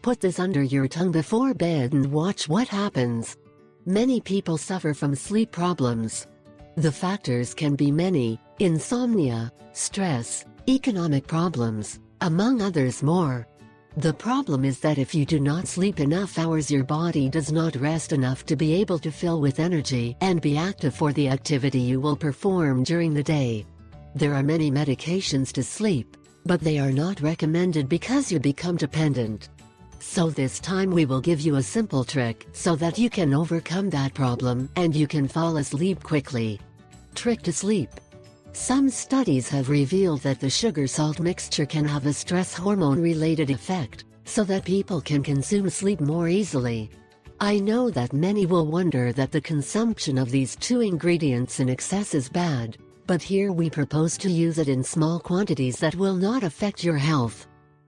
Put this under your tongue before bed and watch what happens. Many people suffer from sleep problems. The factors can be many: insomnia, stress, economic problems, among others more. The problem is that if you do not sleep enough hours, your body does not rest enough to be able to fill with energy and be active for the activity you will perform during the day. There are many medications to sleep, but they are not recommended because you become dependent. So this time we will give you a simple trick so that you can overcome that problem and you can fall asleep quickly. Trick to sleep. Some studies have revealed that the sugar-salt mixture can have a stress hormone-related effect, so that people can consume sleep more easily. I know that many will wonder that the consumption of these two ingredients in excess is bad, but here we propose to use it in small quantities that will not affect your health.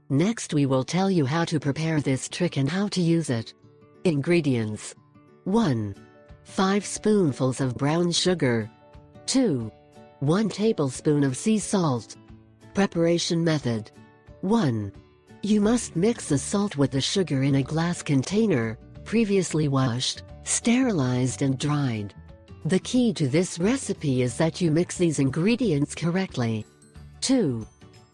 Next we will tell you how to prepare this trick and how to use it. Ingredients: 1. 5 spoonfuls of brown sugar. 2. 1 tablespoon of sea salt. Preparation method: 1. You must mix the salt with the sugar in a glass container, previously washed, sterilized and dried. The key to this recipe is that you mix these ingredients correctly. 2.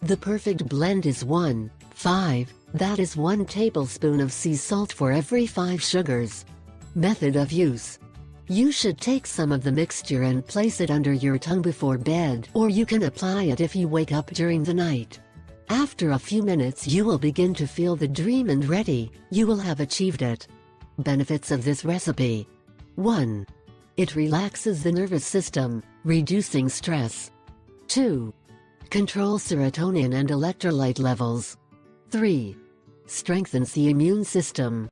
The perfect blend is 1:5, that is 1 tablespoon of sea salt for every 5 sugars. Method of use: you should take some of the mixture and place it under your tongue before bed, or you can apply it if you wake up during the night. After a few minutes you will begin to feel the dream and ready, you will have achieved it. Benefits of this recipe: 1. It relaxes the nervous system, reducing stress. 2. Controls serotonin and electrolyte levels. 3. Strengthens the immune system.